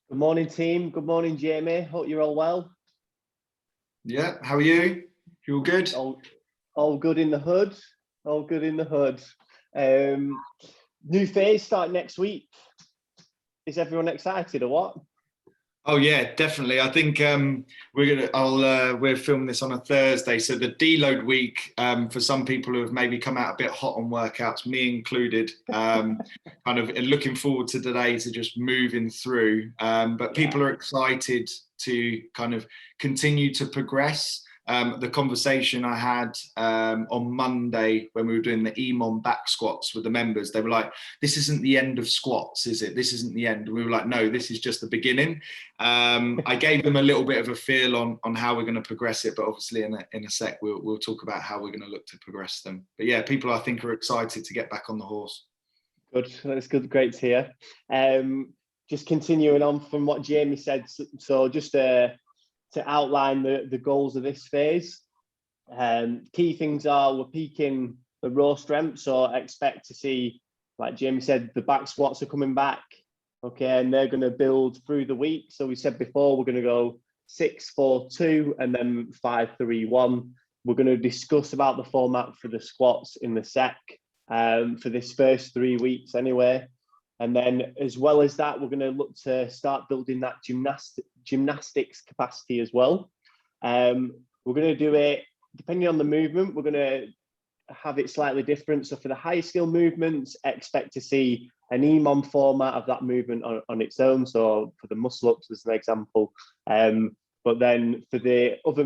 Good morning, team. Good morning, Jamie. Hope you're all well. Yeah, how are you? You all good? All good in the hood. All good in the hood. New phase starting next week. Is everyone excited or what? Oh yeah, definitely. I think we're filming this on a Thursday, so the deload week for some people who have maybe come out a bit hot on workouts, me included, kind of looking forward to today to just moving through. But people are excited to kind of continue to progress. The conversation I had on Monday when we were doing the EMOM back squats with the members, they were like, this isn't the end of squats, is it? This isn't the end. And we were like, no, this is just the beginning. I gave them a little bit of a feel on how we're going to progress it, but obviously in a sec, we'll talk about how we're going to look to progress them. But yeah, people I think are excited to get back on the horse. Good, that's good, great to hear. Just continuing on from what Jamie said, so just to outline the goals of this phase. Key things are we're peaking the raw strength, so expect to see, like Jamie said, the back squats are coming back, okay, and they're going to build through the week. So we said before we're going to go 6, 4, 2 and then 5, 3, 1. We're going to discuss about the format for the squats in the sec for this first 3 weeks anyway. And then as well as that, we're going to look to start building that gymnastics capacity as well. We're going to do it, depending on the movement, we're going to have it slightly different. So for the high skill movements, expect to see an EMOM format of that movement on its own. So for the muscle ups as an example. But then for the other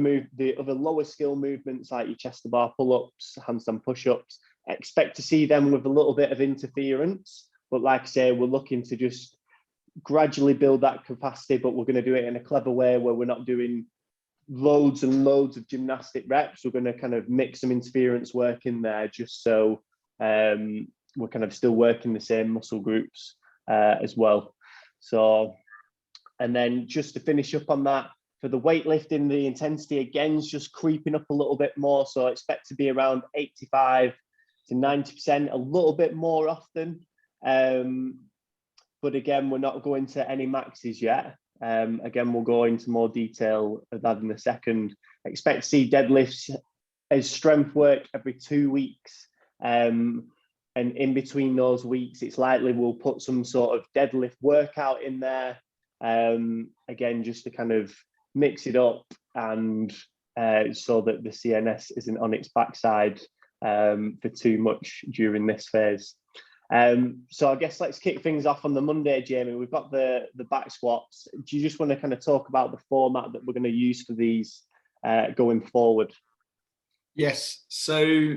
lower skill movements like your chest to bar pull-ups, handstand push-ups, expect to see them with a little bit of interference. But like I say, we're looking to just gradually build that capacity, but we're going to do it in a clever way where we're not doing loads and loads of gymnastic reps. We're going to kind of mix some interference work in there just so we're kind of still working the same muscle groups as well. So, and then just to finish up on that, for the weightlifting, the intensity again is just creeping up a little bit more. So I expect to be around 85 to 90%, a little bit more often. But again, we're not going to any maxes yet. Again, we'll go into more detail of that in a second. Expect to see deadlifts as strength work every 2 weeks. And in between those weeks, it's likely we'll put some sort of deadlift workout in there. Again, just to kind of mix it up and so that the CNS isn't on its backside for too much during this phase. So I guess let's kick things off on the Monday, Jamie. We've got the back squats. Do you just want to kind of talk about the format that we're going to use for these going forward? Yes. So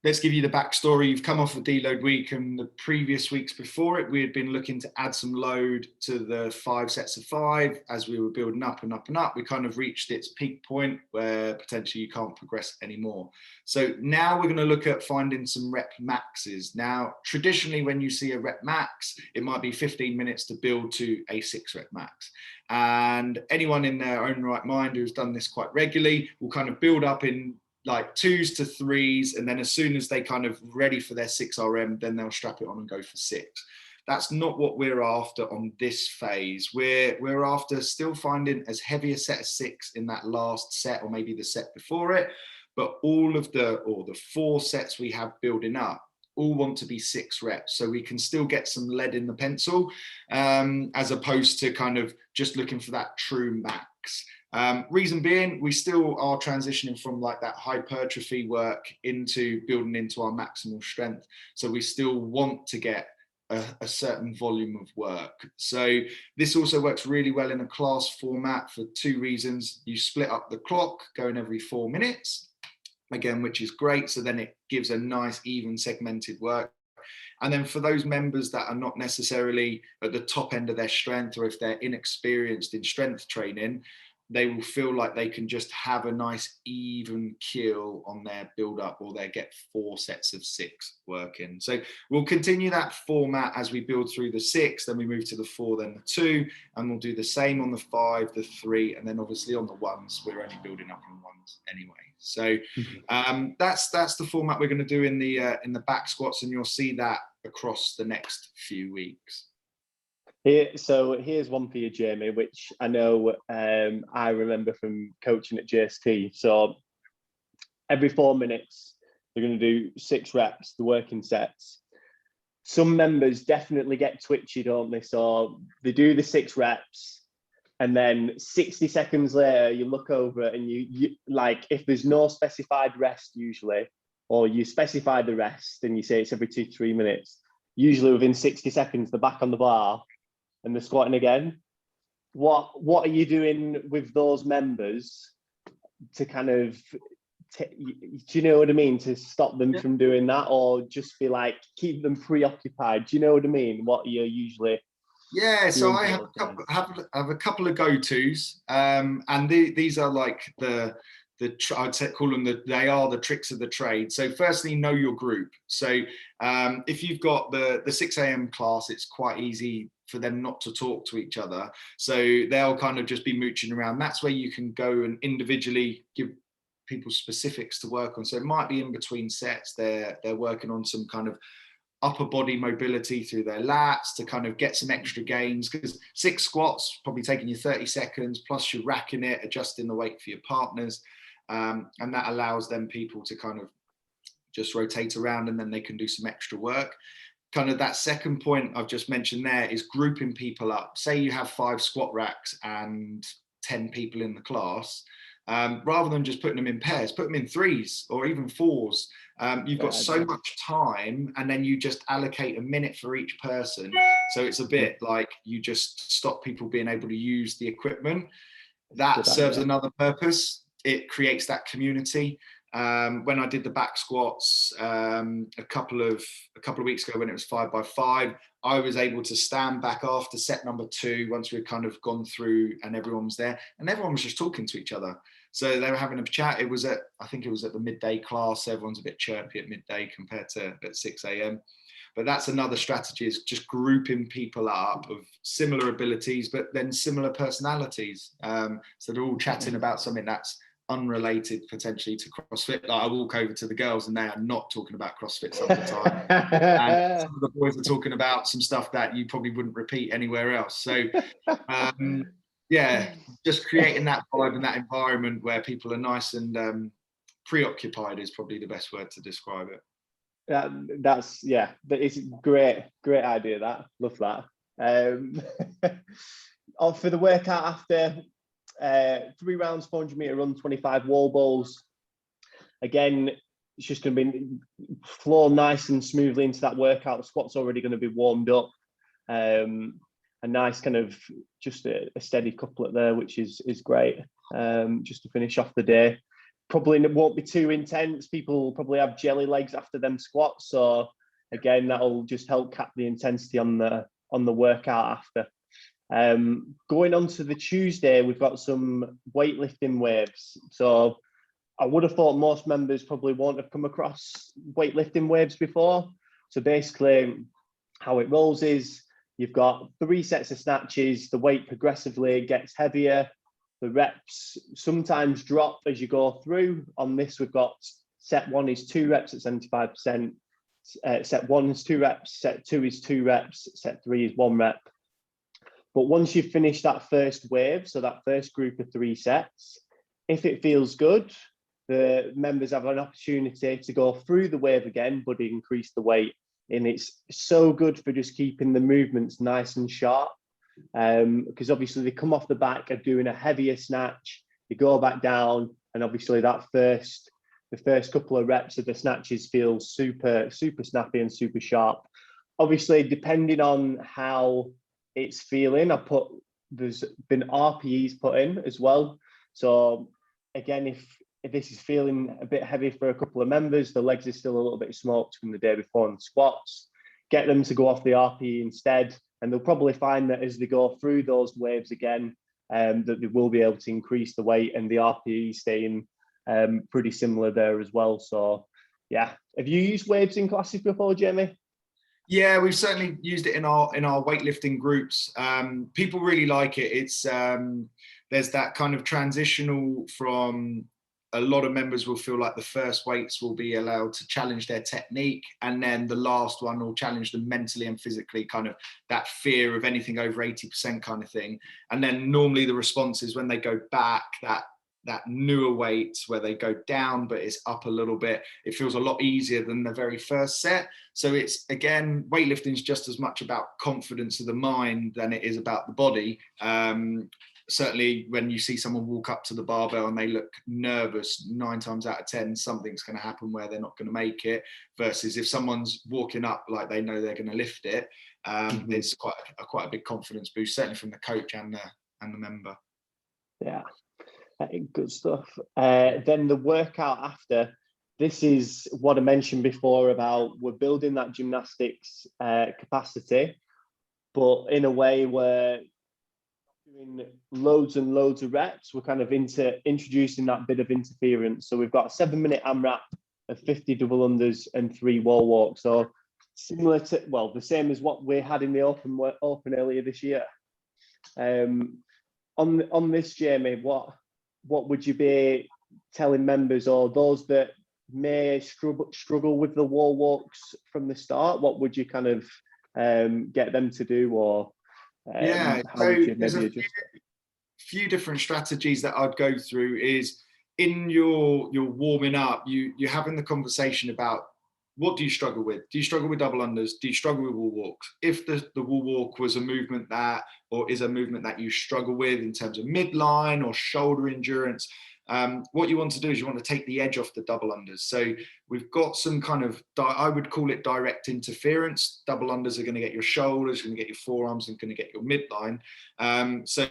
let's give you the backstory. You've come off a deload week, and the previous weeks before it, we had been looking to add some load to the 5 sets of 5 as we were building up and up and up. We kind of reached its peak point where potentially you can't progress anymore. So now we're going to look at finding some rep maxes. Now, traditionally, when you see a rep max, it might be 15 minutes to build to a 6 rep max. And anyone in their own right mind who's done this quite regularly will kind of build up in like 2s to 3s, and then as soon as they kind of ready for their 6 RM, then they'll strap it on and go for 6. That's not what we're after on this phase. We're after still finding as heavy a set of 6 in that last set, or maybe the set before it, but all of the 4 sets we have building up all want to be 6 reps, so we can still get some lead in the pencil, as opposed to kind of just looking for that true max. Reason being, we still are transitioning from like that hypertrophy work into building into our maximal strength. So we still want to get a certain volume of work. So this also works really well in a class format for 2 reasons. You split up the clock, going every 4 minutes, again, which is great. So then it gives a nice, even segmented work. And then for those members that are not necessarily at the top end of their strength, or if they're inexperienced in strength training, they will feel like they can just have a nice even keel on their build up, or they get 4 sets of 6 working. So we'll continue that format as we build through the 6, then we move to the 4, then the 2, and we'll do the same on the 5, the 3, and then obviously on the 1s, we're only building up on 1s anyway. So that's the format we're going to do in the back squats, and you'll see that across the next few weeks. So here's one for you, Jamie, which I know I remember from coaching at JST. So every 4 minutes, they're going to do 6 reps, the working sets. Some members definitely get twitchy, don't they? So they do the 6 reps, and then 60 seconds later, you look over it and you like, if there's no specified rest usually, or you specify the rest and you say it's every 2-3 minutes, usually within 60 seconds, they're back on the bar and they're squatting again. What are you doing with those members to kind of, do you know what I mean? To stop them from doing that, or just be like, keep them preoccupied? Do you know what I mean? What you're usually... Yeah, so I have a couple of go-tos, and these are like I'd say, call them they are the tricks of the trade. So firstly, know your group. So if you've got the 6 a.m. class, it's quite easy for them not to talk to each other. So they'll kind of just be mooching around. That's where you can go and individually give people specifics to work on. So it might be in between sets, they're working on some kind of upper body mobility through their lats to kind of get some extra gains, because 6 squats probably taking you 30 seconds, plus you're racking it, adjusting the weight for your partners. And that allows them people to kind of just rotate around, and then they can do some extra work. Kind of that second point I've just mentioned there is grouping people up. Say you have 5 squat racks and 10 people in the class. Rather than just putting them in pairs, put them in 3s or even 4s. You've got so much time, and then you just allocate a minute for each person. So it's a bit like you just stop people being able to use the equipment. That serves another purpose. It creates that community. When I did the back squats a couple of weeks ago, when it was 5 by 5, I was able to stand back after set number 2 once we'd kind of gone through and everyone was there, and everyone was just talking to each other. So they were having a chat. I think it was at the midday class. Everyone's a bit chirpy at midday compared to at 6 a.m. But that's another strategy, is just grouping people up of similar abilities, but then similar personalities. So they're all chatting about something that's unrelated potentially to CrossFit. Like I walk over to the girls and they are not talking about CrossFit some of the time. And some of the boys are talking about some stuff that you probably wouldn't repeat anywhere else. So yeah, just creating that vibe and that environment where people are nice and preoccupied is probably the best word to describe it. That's it's great idea. That, love that. For the workout after, 3 rounds, 400-meter run, 25 wall balls. Again, it's just going to be flow nice and smoothly into that workout. The squat's already going to be warmed up. A nice kind of just a steady couplet there, which is great. Just to finish off the day. Probably won't be too intense. People will probably have jelly legs after them squats. So again, that'll just help cap the intensity on the workout after. Going on to the Tuesday, we've got some weightlifting waves. So I would have thought most members probably won't have come across weightlifting waves before. So basically how it rolls is you've got 3 sets of snatches, the weight progressively gets heavier, the reps sometimes drop as you go through. On this, we've got set 1 is 2 reps at 75%, set 1 is 2 reps, set 2 is 2 reps, set 3 is 1 rep. But once you've finished that first wave, so that first group of 3 sets, if it feels good, the members have an opportunity to go through the wave again, but increase the weight. And it's so good for just keeping the movements nice and sharp. Because obviously they come off the back of doing a heavier snatch, they go back down, and obviously the first couple of reps of the snatches feel super snappy and super sharp. Obviously, depending on how it's feeling, there's been RPEs put in as well. So again, if this is feeling a bit heavy for a couple of members, the legs are still a little bit smoked from the day before in the squats, get them to go off the RPE instead. And they'll probably find that as they go through those waves again, that they will be able to increase the weight, and the RPE staying pretty similar there as well. So yeah, have you used waves in classes before, Jamie? Yeah, we've certainly used it in our weightlifting groups. People really like it. It's there's that kind of transitional from a lot of members will feel like the first weights will be allowed to challenge their technique, and then the last one will challenge them mentally and physically, kind of that fear of anything over 80% kind of thing. And then normally the response is when they go back, that newer weight where they go down but it's up a little bit, it feels a lot easier than the very first set. So it's, again, weightlifting is just as much about confidence of the mind than it is about the body. Certainly when you see someone walk up to the barbell and they look nervous, 9 times out of 10 something's going to happen where they're not going to make it, versus if someone's walking up like they know they're going to lift it, it's quite a big confidence boost, certainly from the coach and the member. Yeah, good stuff. Then the workout after, this is what I mentioned before about we're building that gymnastics capacity, but in a way where doing loads and loads of reps, we're kind of introducing that bit of interference. So we've got a 7-minute AMRAP of 50 double unders and 3 wall walks. So similar to, well, the same as what we had in the open earlier this year. On this, Jamie, what would you be telling members, or those that may struggle with the wall walks from the start? What would you kind of get them to do, or yeah, how would you maybe adjust? Few different strategies that I'd go through is in your warming up, you're having the conversation about what do you struggle with? Do you struggle with double unders? Do you struggle with wall walks? If the wall walk was a movement that, or is a movement that you struggle with in terms of midline or shoulder endurance, what you want to do is you want to take the edge off the double unders. So we've got some kind of, I would call it direct interference. Double unders are going to get your shoulders, going to get your forearms, and going to get your midline. So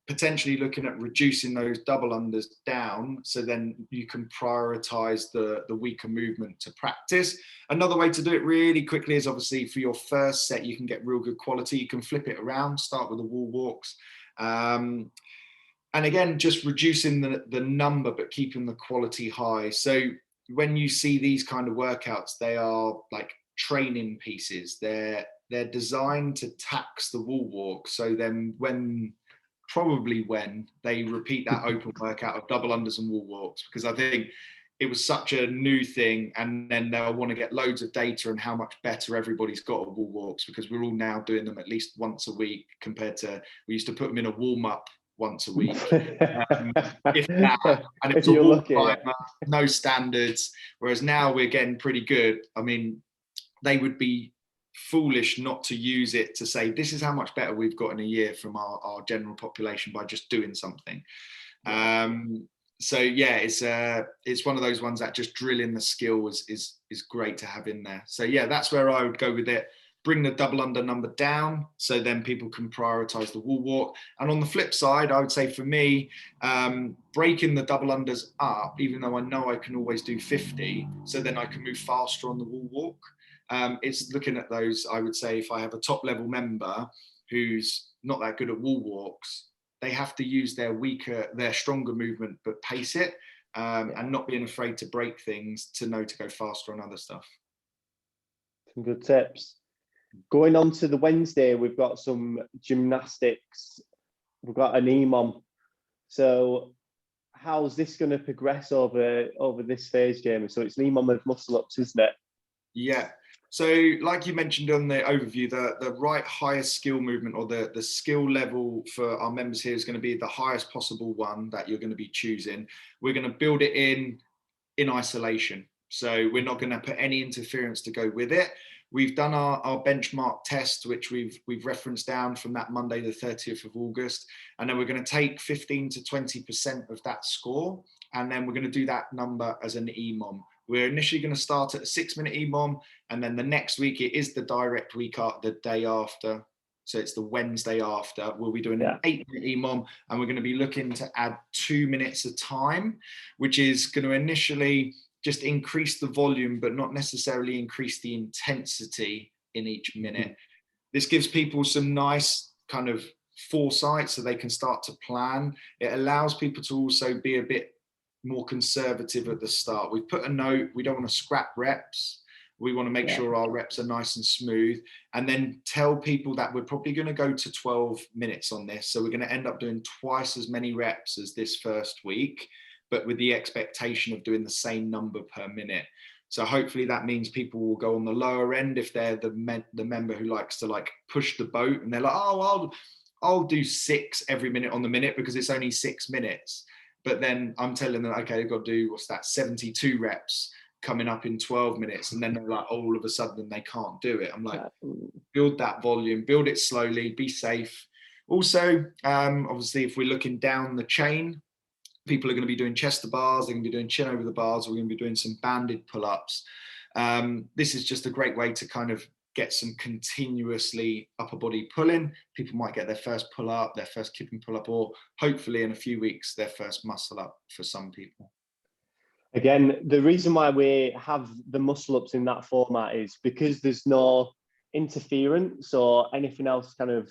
potentially looking at reducing those double unders down, so then you can prioritize the weaker movement to practice. Another way to do it really quickly is obviously for your first set, you can get real good quality. You can flip it around, start with the wall walks. And again, just reducing the number, but keeping the quality high. So when you see these kind of workouts, they are like training pieces. They're designed to tax the wall walk. So then when they repeat that open workout of double unders and wall walks, because I think it was such a new thing, and then they'll want to get loads of data on how much better everybody's got at wall walks, because we're all now doing them at least once a week, compared to we used to put them in a warm-up once a week, if that, and it's a wall climber, no standards, whereas now we're getting pretty good. I mean, they would be foolish not to use it to say this is how much better we've got in a year from our general population by just doing something. So yeah, it's one of those ones that just drilling the skill is great to have in there. So yeah, that's where I would go with it. Bring the double under number down, so then people can prioritize the wall walk. And on the flip side, I would say for me, breaking the double unders up, even though I know I can always do 50, so then I can move faster on the wall walk. It's looking at those, I would say, if I have a top level member who's not that good at wall walks, they have to use their stronger movement, but pace it, and not being afraid to break things, to know to go faster on other stuff. Some good tips. Going on to the Wednesday, we've got some gymnastics. We've got an EMOM. So how's this going to progress over this phase, Jamie? So it's an EMOM of muscle ups, isn't it? Yeah. So like you mentioned on the overview, the right highest skill movement, or the skill level for our members here, is going to be the highest possible one that you're going to be choosing. We're going to build it in isolation. So we're not going to put any interference to go with it. We've done our benchmark test, which we've referenced down from that Monday, the 30th of August. And then we're going to take 15 to 20% of that score. And then we're going to do that number as an EMOM. We're initially going to start at a 6-minute EMOM. And then the next week, it is the direct week, the day after. So it's the Wednesday after. We'll be doing an 8-minute EMOM. And we're going to be looking to add 2 minutes of time, which is going to initially just increase the volume, but not necessarily increase the intensity in each minute. This gives people some nice kind of foresight, so they can start to plan. It allows people to also be a bit more conservative at the start. We've put a note, we don't want to scrap reps. We want to make sure our reps are nice and smooth, and then tell people that we're probably going to go to 12 minutes on this. So we're going to end up doing twice as many reps as this first week. but with the expectation of doing the same number per minute. So hopefully that means people will go on the lower end if they're the member who likes to like push the boat, and they're like, oh, I'll do 6 every minute on the minute because it's only 6 minutes. But then I'm telling them, okay, they've got to do, what's that, 72 reps coming up in 12 minutes. And then they're like, all of a sudden they can't do it. I'm like, build that volume, build it slowly, be safe. Also, obviously, if we're looking down the chain, people are going to be doing chest to bars, they're going to be doing chin over the bars, we're going to be doing some banded pull-ups. This is just a great way to kind of get some continuously upper body pulling. People might get their first pull up, their first kipping pull up, or hopefully in a few weeks, their first muscle up for some people. Again, the reason why we have the muscle ups in that format is because there's no interference or anything else kind of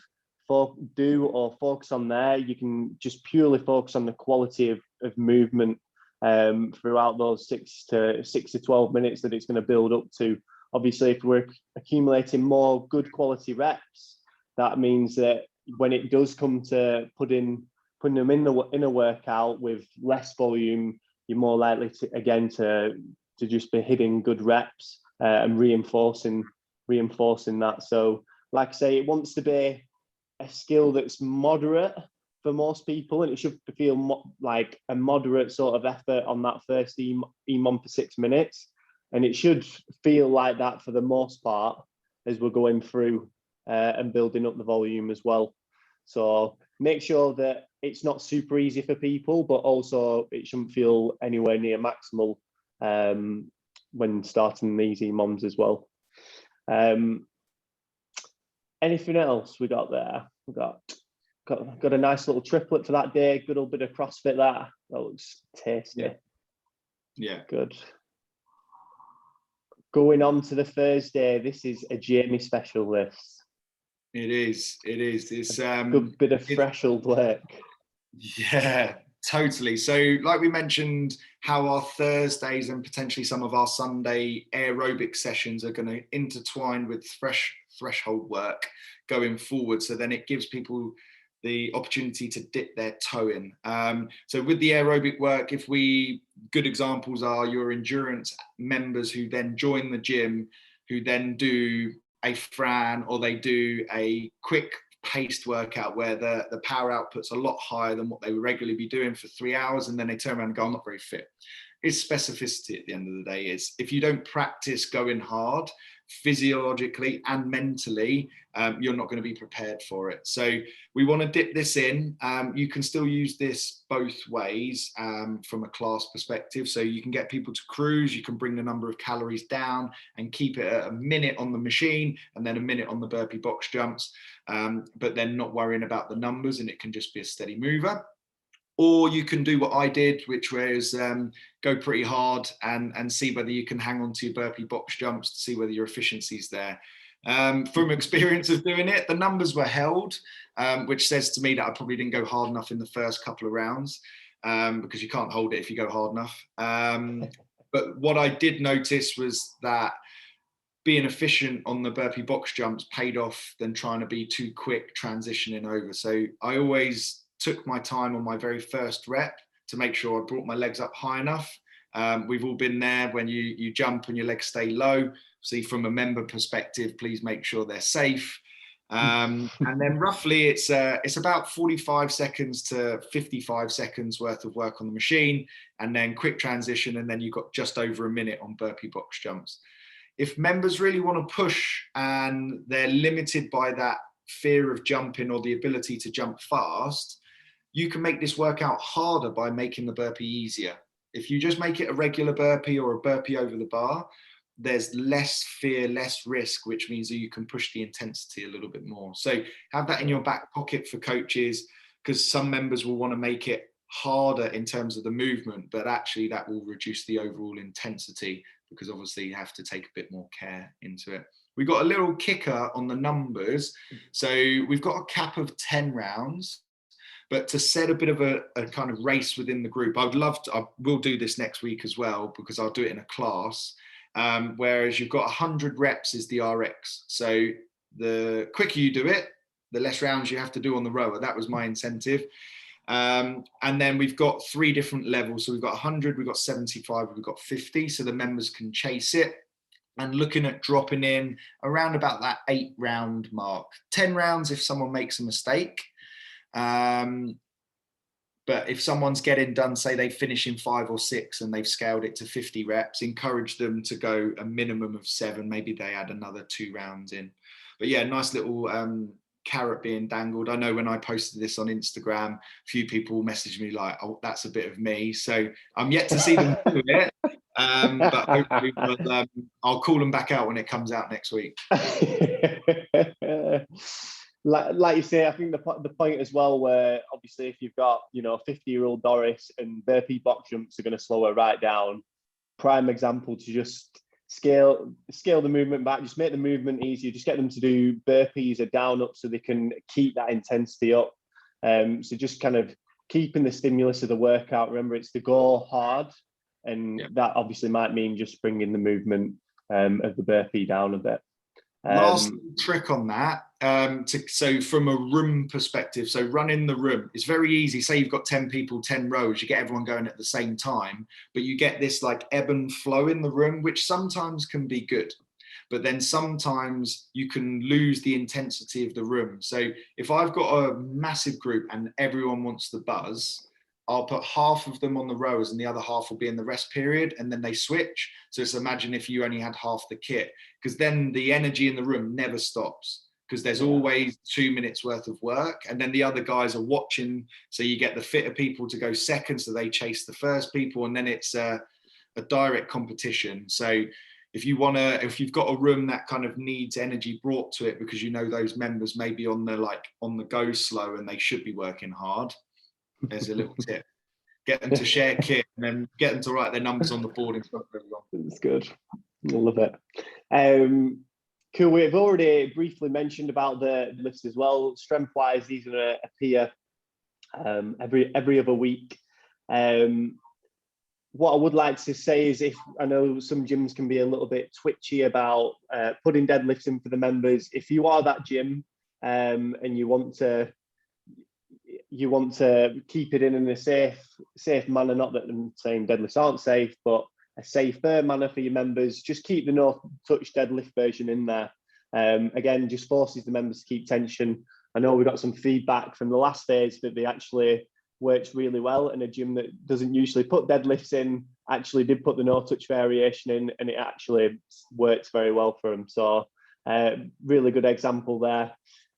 do or focus on there. You can just purely focus on the quality of movement throughout those 6 to 12 minutes that it's going to build up to. Obviously, if we're accumulating more good quality reps, that means that when it does come to putting them in a workout with less volume, you're more likely to just be hitting good reps and reinforcing that. So, like I say, it wants to be a skill that's moderate for most people, and it should feel like a moderate sort of effort on that first EMOM for 6 minutes. And it should feel like that for the most part as we're going through and building up the volume as well. So make sure that it's not super easy for people, but also it shouldn't feel anywhere near maximal when starting these EMOMs as well. Anything else we got there? We got a nice little triplet for that day. Good old bit of CrossFit there. That looks tasty. Yeah. Good. Going on to the Thursday, this is a Jamie special list. It is. It's a good bit of fresh old work. Yeah, totally. So like we mentioned, how our Thursdays and potentially some of our Sunday aerobic sessions are going to intertwine with fresh threshold work going forward. So then it gives people the opportunity to dip their toe in. So with the aerobic work, good examples are your endurance members who then join the gym, who then do a Fran, or they do a quick paced workout where the power output's a lot higher than what they would regularly be doing for 3 hours, and then they turn around and go, I'm not very fit. It's specificity at the end of the day. Is if you don't practice going hard physiologically and mentally, you're not going to be prepared for it. So we want to dip this in. You can still use this both ways from a class perspective. So you can get people to cruise, you can bring the number of calories down and keep it at a minute on the machine and then a minute on the burpee box jumps, but then not worrying about the numbers, and it can just be a steady mover. Or you can do what I did, which was go pretty hard and see whether you can hang on to your burpee box jumps to see whether your efficiency's there. From experience of doing it, the numbers were held, which says to me that I probably didn't go hard enough in the first couple of rounds, because you can't hold it if you go hard enough. But what I did notice was that being efficient on the burpee box jumps paid off than trying to be too quick transitioning over. So I always took my time on my very first rep to make sure I brought my legs up high enough. We've all been there when you jump and your legs stay low. See, from a member perspective, please make sure they're safe. And then roughly it's about 45 seconds to 55 seconds worth of work on the machine, and then quick transition, and then you've got just over a minute on burpee box jumps. If members really want to push and they're limited by that fear of jumping or the ability to jump fast, you can make this workout harder by making the burpee easier. If you just make it a regular burpee or a burpee over the bar, there's less fear, less risk, which means that you can push the intensity a little bit more. So have that in your back pocket for coaches, because some members will want to make it harder in terms of the movement, but actually that will reduce the overall intensity, because obviously you have to take a bit more care into it. We've got a little kicker on the numbers. So we've got a cap of 10 rounds. But to set a bit of a kind of race within the group, I will do this next week as well, because I'll do it in a class. Whereas you've got 100 reps is the RX. So the quicker you do it, the less rounds you have to do on the rower. That was my incentive. And then we've got 3 different levels. So we've got 100, we've got 75, we've got 50. So the members can chase it. And looking at dropping in around about that 8-round mark, 10 rounds if someone makes a mistake. But if someone's getting done, say they finish in 5 or 6 and they've scaled it to 50 reps, encourage them to go a minimum of 7. Maybe they add another 2 rounds in. But yeah, nice little carrot being dangled. I know when I posted this on Instagram, a few people messaged me like, oh, that's a bit of me. So I'm yet to see them do it. But hopefully I'll call them back out when it comes out next week. Like you say, I think the point as well, where obviously if you've got 50-year-old Doris and Burpee Box Jumps are going to slow her right down, prime example to just scale the movement back, just make the movement easier, just get them to do burpees or down up so they can keep that intensity up. So just kind of keeping the stimulus of the workout. Remember, it's to go hard, and that obviously might mean just bringing the movement of the burpee down a bit. Last trick on that, so from a room perspective, so run in the room, it's very easy. Say you've got 10 people, 10 rows, you get everyone going at the same time, but you get this like ebb and flow in the room, which sometimes can be good, but then sometimes you can lose the intensity of the room. So if I've got a massive group and everyone wants the buzz, I'll put half of them on the rows and the other half will be in the rest period, and then they switch. So it's imagine if you only had half the kit, because then the energy in the room never stops, because there's always 2 minutes worth of work, and then the other guys are watching. So you get the fitter people to go second, so they chase the first people, and then it's a direct competition. So if you've got a room that kind of needs energy brought to it, because those members may be on the go slow and they should be working hard, there's a little tip: get them to share kit and then get them to write their numbers on the board in front of everyone. It's good. I love it. Cool. We've already briefly mentioned about the lifts as well. Strength wise, these are going to appear every other week. What I would like to say is, if I know some gyms can be a little bit twitchy about putting deadlifts in for the members, if you are that gym and you want to keep it in a safe manner, not that I'm saying deadlifts aren't safe, but a safer manner for your members, just keep the no touch deadlift version in there. Again, just forces the members to keep tension. I know we got some feedback from the last phase that they actually works really well, and a gym that doesn't usually put deadlifts in actually did put the no touch variation in, and it actually works very well for them. So really good example there.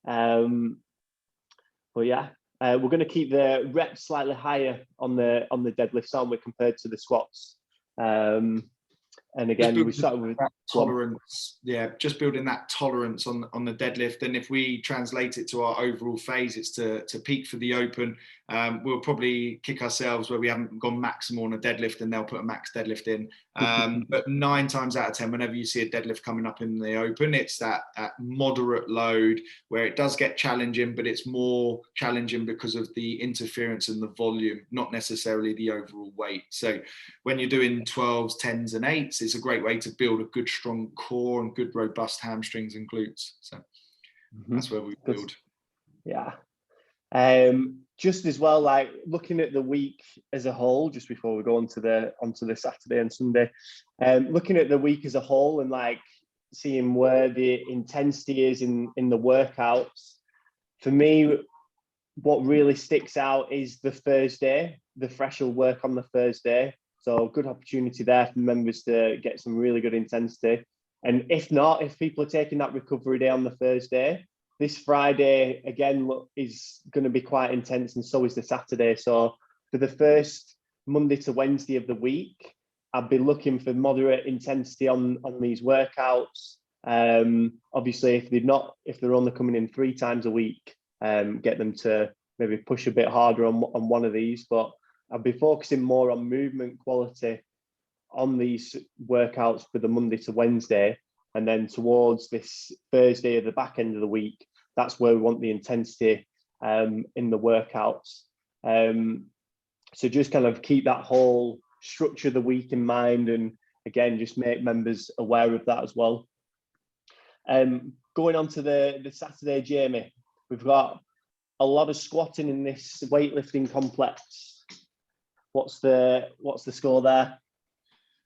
But yeah, we're going to keep the reps slightly higher on the deadlifts, aren't we, compared to the squats? And again, we start with that tolerance. Yeah, just building that tolerance on the deadlift. And if we translate it to our overall phase, it's to peak for the open. We'll probably kick ourselves where we haven't gone maximal on a deadlift, and they'll put a max deadlift in. But 9 times out of 10, whenever you see a deadlift coming up in the open, it's that moderate load where it does get challenging, but it's more challenging because of the interference and the volume, not necessarily the overall weight. So when you're doing 12s, 10s and 8s, it's a great way to build a good strong core and good robust hamstrings and glutes. So that's where we build. Yeah. Just as well, like looking at the week as a whole, just before we go onto the Saturday and Sunday, looking at the week as a whole and like seeing where the intensity is in the workouts. For me, what really sticks out is the Thursday, the threshold work on the Thursday. So good opportunity there for members to get some really good intensity. And if not, if people are taking that recovery day on the Thursday, this Friday, again, is going to be quite intense, and so is the Saturday. So for the first Monday to Wednesday of the week, I'd be looking for moderate intensity on these workouts. Obviously, if they're only coming in 3 times a week, get them to maybe push a bit harder on one of these. But I'll be focusing more on movement quality on these workouts for the Monday to Wednesday. And then towards this Thursday at the back end of the week, that's where we want the intensity in the workouts. So just kind of keep that whole structure of the week in mind, and again, just make members aware of that as well. Going on to the Saturday, Jamie, we've got a lot of squatting in this weightlifting complex. What's the score there?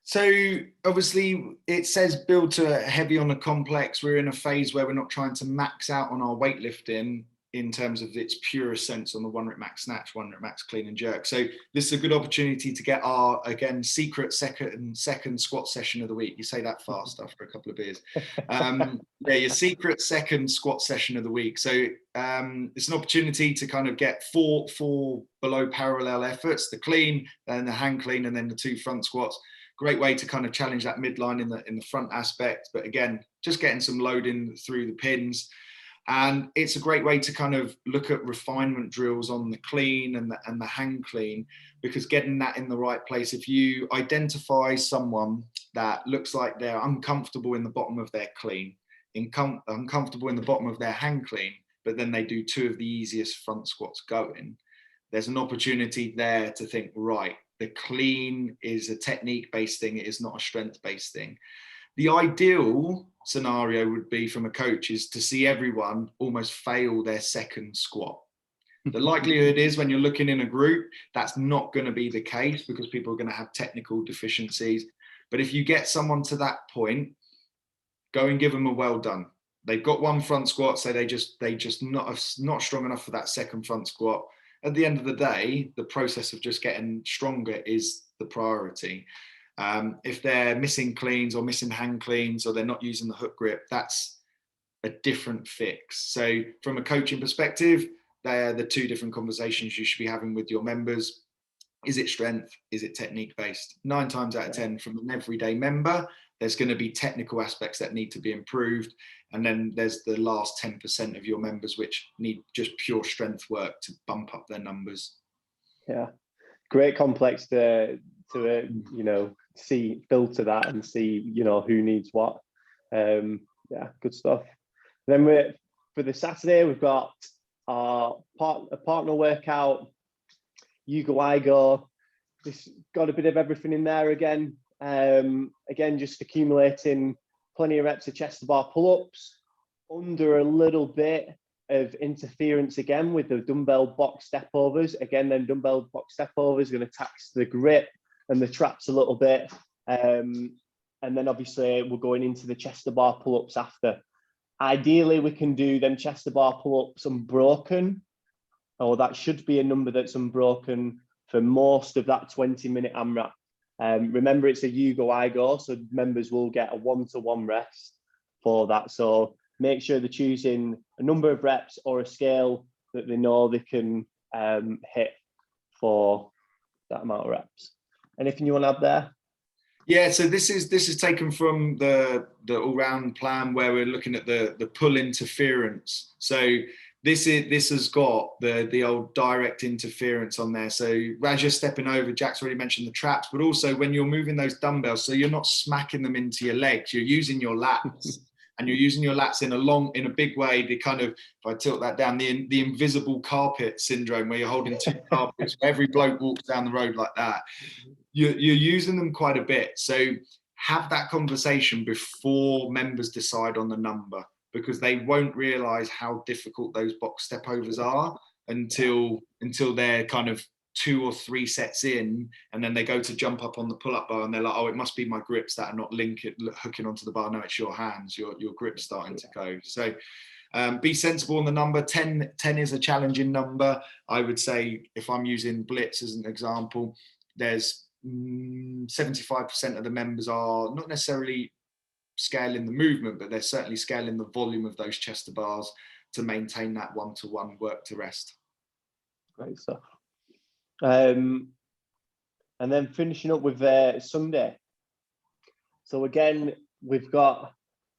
So obviously it says build to heavy on the complex. We're in a phase where we're not trying to max out on our weightlifting in terms of its purest sense on the 1 rep max snatch, 1 rep max clean and jerk. So this is a good opportunity to get our, again, secret second squat session of the week. You say that fast after a couple of beers. Yeah, your secret second squat session of the week. So it's an opportunity to kind of get four below parallel efforts, the clean, then the hang clean, and then the 2 front squats. Great way to kind of challenge that midline in the front aspect. But again, just getting some loading through the pins. And it's a great way to kind of look at refinement drills on the clean and the hang clean, because getting that in the right place, if you identify someone that looks like they're uncomfortable in the bottom of their clean, uncomfortable in the bottom of their hang clean, but then they do 2 of the easiest front squats going, there's an opportunity there to think, right, the clean is a technique-based thing, it is not a strength-based thing. The ideal scenario would be from a coach is to see everyone almost fail their second squat. The likelihood is when you're looking in a group, that's not going to be the case because people are going to have technical deficiencies. But if you get someone to that point, go and give them a well done. They've got 1 front squat, so they just not strong enough for that second front squat. At the end of the day, the process of just getting stronger is the priority. If they're missing cleans or missing hang cleans, or they're not using the hook grip, that's a different fix. So from a coaching perspective, they're the 2 different conversations you should be having with your members. Is it strength? Is it technique based? 9 times out of 10 from an everyday member, there's going to be technical aspects that need to be improved. And then there's the last 10% of your members which need just pure strength work to bump up their numbers. Yeah, great complex to filter that and see who needs what. Yeah, good stuff. Then for the Saturday, we've got a partner workout, you go, I go. This got a bit of everything in there again. Again, just accumulating plenty of reps of chest to bar pull-ups, under a little bit of interference again with the dumbbell box step overs. Again, then dumbbell box step overs are going to tax the grip and the traps a little bit. And then obviously we're going into the chest to bar pull-ups after. Ideally, we can do them chest to bar pull-ups unbroken, or that should be a number that's unbroken for most of that 20-minute AMRAP. Remember, it's a you go, I go, so members will get a 1-to-1 rest for that. So make sure they're choosing a number of reps or a scale that they know they can hit for that amount of reps. Anything you want to add there? Yeah, so this is taken from the all-round plan where we're looking at the pull interference. So this has got the old direct interference on there. So as you're stepping over, Jack's already mentioned the traps, but also when you're moving those dumbbells, so you're not smacking them into your legs, you're using your lats. And you're using your lats in a big way. The kind of, if I tilt that down, the invisible carpet syndrome, where you're holding 2 carpets, every bloke walks down the road like that. You're using them quite a bit. So have that conversation before members decide on the number, because they won't realize how difficult those box step overs are until they're kind of 2 or 3 sets in, and then they go to jump up on the pull-up bar and they're like, oh, it must be my grips that are not hooking onto the bar. No, it's your hands, your grip's starting to go. So be sensible on the number. 10 is a challenging number. I would say, if I'm using blitz as an example, there's 75% of the members are not necessarily scaling the movement, but they're certainly scaling the volume of those chest to bars to maintain that 1-to-1 work to rest. Great stuff. And then finishing up with Sunday. So again, we've got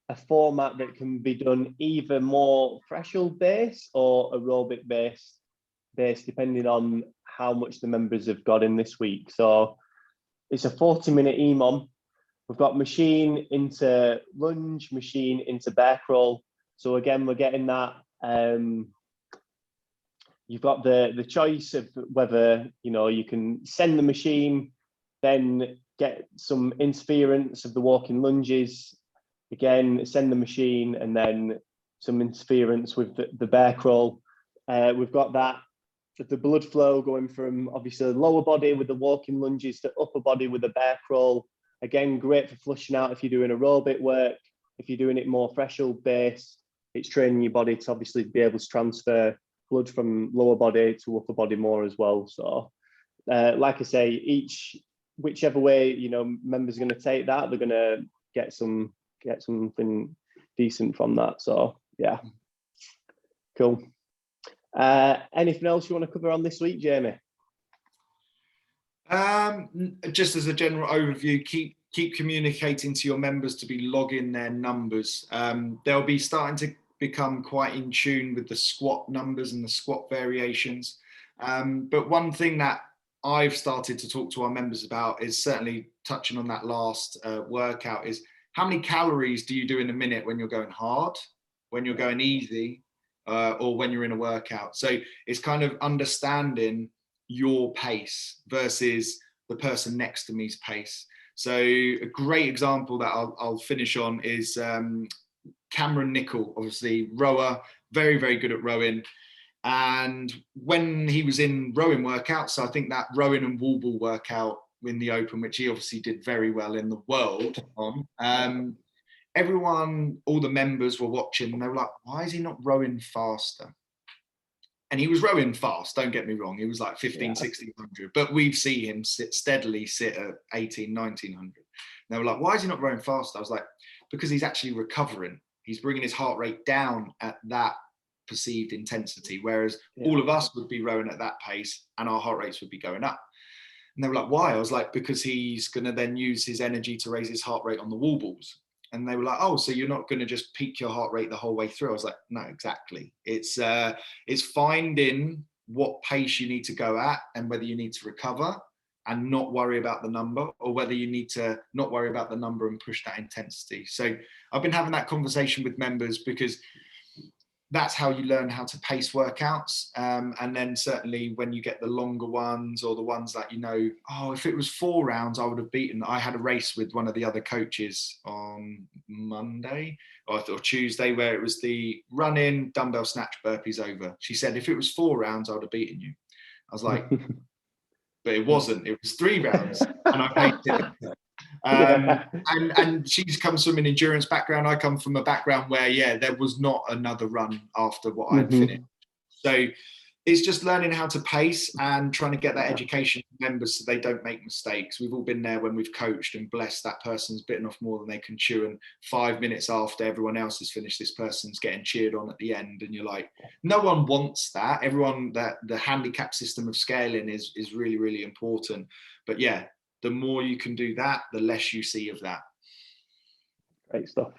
a format that can be done either more threshold based or aerobic based, depending on how much the members have got in this week. So it's a 40-minute EMOM. We've got machine into lunge, machine into bear crawl. So again, we're getting that. You've got the choice of whether you can send the machine, then get some interference of the walking lunges, again send the machine, and then some interference with the bear crawl. We've got that, the blood flow going from obviously the lower body with the walking lunges to upper body with the bear crawl. Again, great for flushing out if you're doing aerobic work. If you're doing it more threshold based, it's training your body to obviously be able to transfer blood from lower body to upper body more as well. So like I say, whichever way, you know, members are going to take that, they're going to get something decent from that. So yeah, cool. Anything else you want to cover on this week, Jamie? Just as a general overview, keep communicating to your members to be logging their numbers. They'll be starting to become quite in tune with the squat numbers and the squat variations. But one thing that I've started to talk to our members about is, certainly touching on that last workout, is how many calories do you do in a minute when you're going hard, when you're going easy, or when you're in a workout. So it's kind of understanding your pace versus the person next to me's pace. So a great example that I'll finish on is Cameron Nicol, obviously rower, very, very good at rowing. And when he was in rowing workouts, so I think that rowing and wall ball workout in the Open, which he obviously did very well in the world on, everyone, all the members were watching and they were like, why is he not rowing faster? And he was rowing fast, don't get me wrong. He was like 15, 1600, but we've seen him steadily sit at 18, 1900. They were like, why is he not rowing faster? I was like, because he's actually recovering. He's bringing his heart rate down at that perceived intensity, whereas all of us would be rowing at that pace and our heart rates would be going up. And they were like, why? I was like, because he's going to then use his energy to raise his heart rate on the wall balls. And they were like, oh, so you're not going to just peak your heart rate the whole way through? I was like, no, exactly. It's finding what pace you need to go at and whether you need to recover and not worry about the number, or whether you need to not worry about the number and push that intensity. So I've been having that conversation with members, because that's how you learn how to pace workouts. And then certainly when you get the longer ones, or the ones that, you know, oh, if it was 4 rounds, I would have beaten. I had a race with one of the other coaches on Monday or Tuesday, where it was the run in, dumbbell snatch, burpees over. She said, if it was 4 rounds, I would have beaten you. I was like, but it wasn't. It was 3 rounds, and I paced it. And she's comes from an endurance background. I come from a background where, there was not another run after what I'd finished. So it's just learning how to pace and trying to get that education to members so they don't make mistakes. We've all been there when we've coached, and blessed, that person's bitten off more than they can chew. And 5 minutes after everyone else has finished, this person's getting cheered on at the end. And you're like, no one wants that. Everyone, that the handicap system of scaling is really, really important. But the more you can do that, the less you see of that. Great stuff.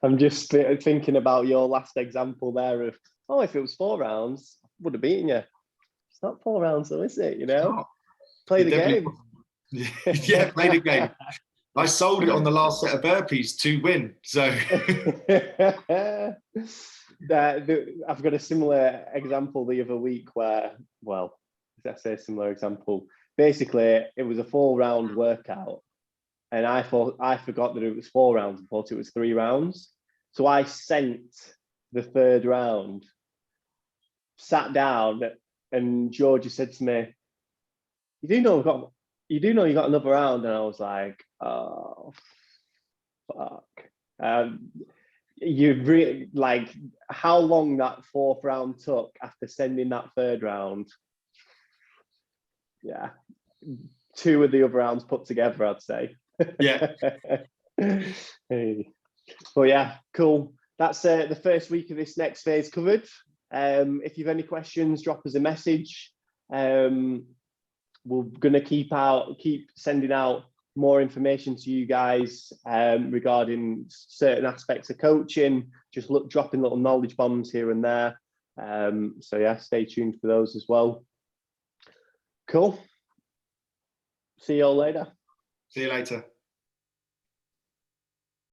I'm just thinking about your last example there of, oh, if it was 4 rounds, I would have beaten you. It's not 4 rounds though, is it? You know, play the game. Yeah, play the game. I sold it on the last set of burpees to win. So I've got a similar example the other week where, well, let's say a similar example. Basically, it was a 4-round workout, and I forgot that it was 4 rounds and thought it was 3 rounds. So I sent the 3rd round, sat down, and Georgia said to me, you do know you got another round? And I was like, oh, fuck. You really, like, how long that 4th round took after sending that 3rd round. Yeah, 2 of the other rounds put together, I'd say. Yeah. Hey. Well, yeah, cool. That's the first week of this next phase covered. If you've any questions, drop us a message. We're gonna keep sending out more information to you guys regarding certain aspects of coaching. Just dropping little knowledge bombs here and there. So yeah, stay tuned for those as well. Cool. See you all later. See you later.